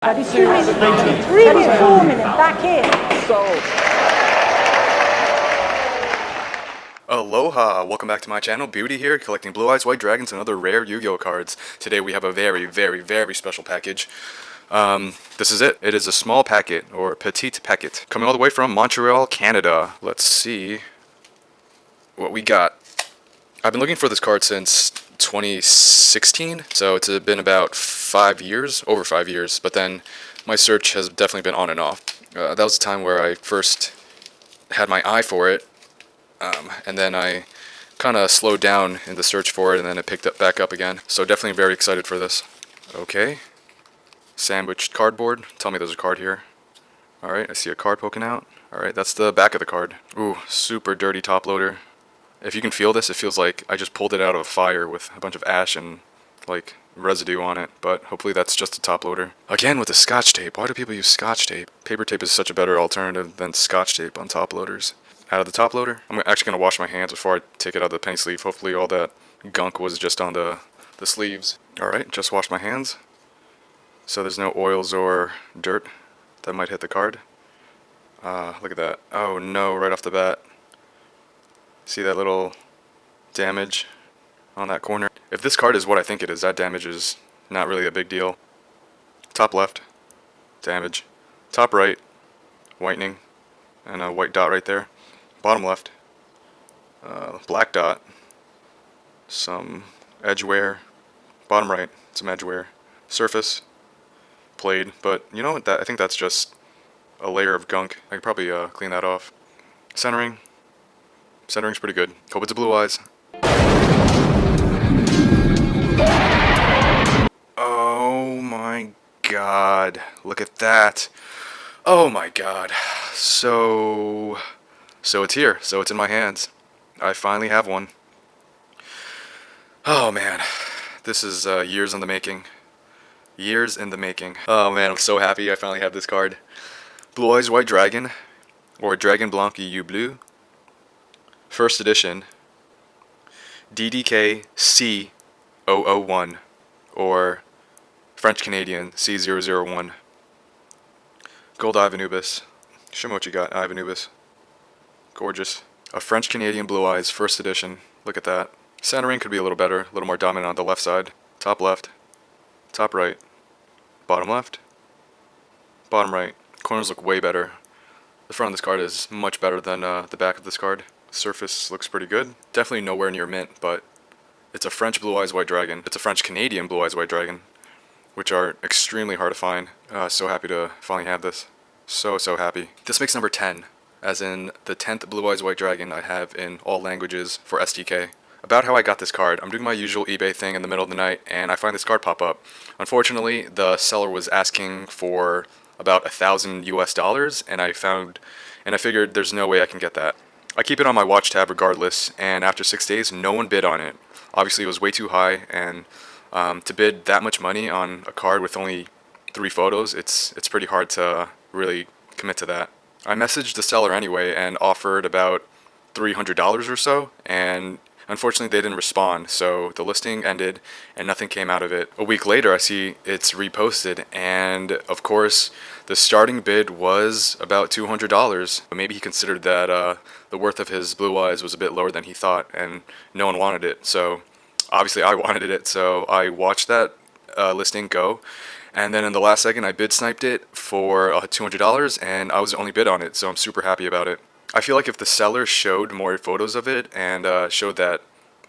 32 minutes, 3 minutes, 4 minutes, back in. Aloha! Welcome back to my channel. Beauty here, collecting Blue Eyes White Dragons and other rare Yu-Gi-Oh cards. Today we have a very, very, very special package. This is it. It is a small packet, or petite packet, coming all the way from Montreal, Canada. Let's see what we got. I've been looking for this card since 2016, so it's been about 5 years, over 5 years, but then my search has definitely been on and off. That was the time where I first had my eye for it, and then I kind of slowed down in the search for it, and then it picked up back up again. So definitely very excited for this. Okay, sandwiched cardboard. Tell me there's a card here. Alright, I see a card poking out. Alright, that's the back of the card. Ooh, super dirty top loader. If you can feel this, it feels like I just pulled it out of a fire with a bunch of ash and like residue on it, but hopefully that's just a top loader. Again with the scotch tape. Why do people use scotch tape? Paper tape is such a better alternative than scotch tape on top loaders. Out of the top loader, I'm actually going to wash my hands before I take it out of the penny sleeve. Hopefully all that gunk was just on the sleeves. Alright, just washed my hands. So there's no oils or dirt that might hit the card. Look at that. Oh no, right off the bat. See that little damage on that corner? If this card is what I think it is, that damage is not really a big deal. Top left, damage. Top right, whitening, and a white dot right there. Bottom left, black dot, some edge wear. Bottom right, some edge wear. Surface, played, but you know what? I think that's just a layer of gunk. I could probably clean that off. Centering. Centering's pretty good. Hope it's a Blue Eyes. Oh my god. Look at that. Oh my god. So it's here. So it's in my hands. I finally have one. Oh man. This is years in the making. Years in the making. Oh man, I'm so happy I finally have this card. Blue Eyes White Dragon, or Dragon Blanc U Bleu. First edition, DDK C001, or French Canadian C001. Gold Ivanubis. Show me what you got, Ivanubis. Gorgeous. A French Canadian Blue Eyes, first edition. Look at that. Centering could be a little better, a little more dominant on the left side. Top left, top right, bottom left, bottom right. Corners look way better. The front of this card is much better than the back of this card. Surface looks pretty good. Definitely nowhere near mint, but it's a French Blue Eyes White Dragon. It's a French Canadian Blue Eyes White Dragon, which are extremely hard to find. So happy to finally have this. So happy. This makes number 10, as in the 10th Blue Eyes White Dragon I have in all languages for SDK. About how I got this card, I'm doing my usual eBay thing in the middle of the night, and I find this card pop up. Unfortunately, the seller was asking for about $1,000 US, and I figured there's no way I can get that. I keep it on my watch tab regardless, and after 6 days, no one bid on it. Obviously, it was way too high, and to bid that much money on a card with only 3 photos, it's pretty hard to really commit to that. I messaged the seller anyway and offered about $300 or so, and unfortunately they didn't respond, so the listing ended and nothing came out of it. A week later I see it's reposted, and of course the starting bid was about $200. Maybe he considered that the worth of his Blue Eyes was a bit lower than he thought, and no one wanted it. So obviously I wanted it, so I watched that listing go, and then in the last second I bid sniped it for $200, and I was the only bid on it, so I'm super happy about it. I feel like if the seller showed more photos of it and showed that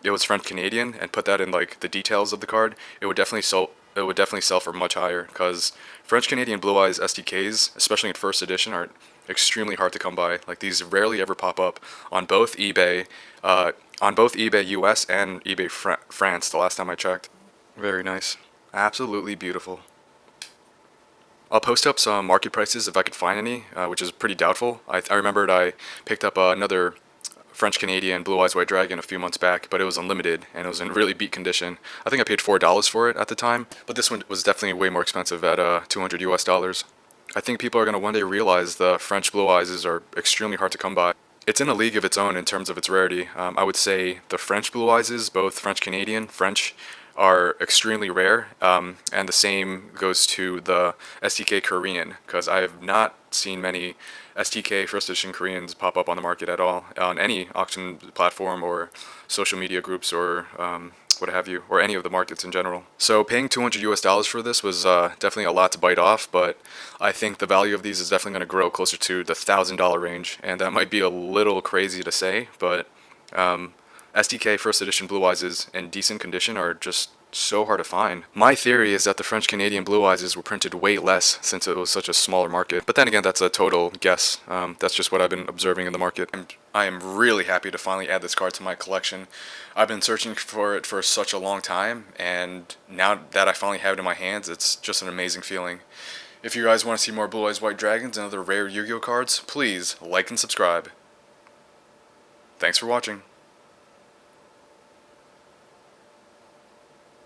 it was French Canadian and put that in like the details of the card, it would definitely sell for much higher, because French Canadian Blue Eyes SDKs, especially in first edition, are extremely hard to come by. Like, these rarely ever pop up on both eBay US and eBay France the last time I checked. Very nice. Absolutely beautiful. I'll post up some market prices if I could find any, which is pretty doubtful. I remembered I picked up another French Canadian Blue Eyes White Dragon a few months back, but it was unlimited and it was in really beat condition. I think I paid $4 for it at the time, but this one was definitely way more expensive at $200 US. I think people are going to one day realize the French Blue Eyes are extremely hard to come by. It's in a league of its own in terms of its rarity. I would say the French Blue Eyes, both French Canadian, French, are extremely rare, and the same goes to the STK Korean, because I have not seen many STK first edition Koreans pop up on the market at all on any auction platform or social media groups or what have you, or any of the markets in general. So paying $200 for this was definitely a lot to bite off, but I think the value of these is definitely going to grow closer to the $1,000 range, and that might be a little crazy to say, but STK first edition Blue Eyes in decent condition are just so hard to find. My theory is that the French Canadian Blue Eyes were printed way less since it was such a smaller market. But then again, that's a total guess. That's just what I've been observing in the market. And I am really happy to finally add this card to my collection. I've been searching for it for such a long time, and now that I finally have it in my hands, it's just an amazing feeling. If you guys want to see more Blue Eyes White Dragons and other rare Yu-Gi-Oh cards, please like and subscribe. Thanks for watching.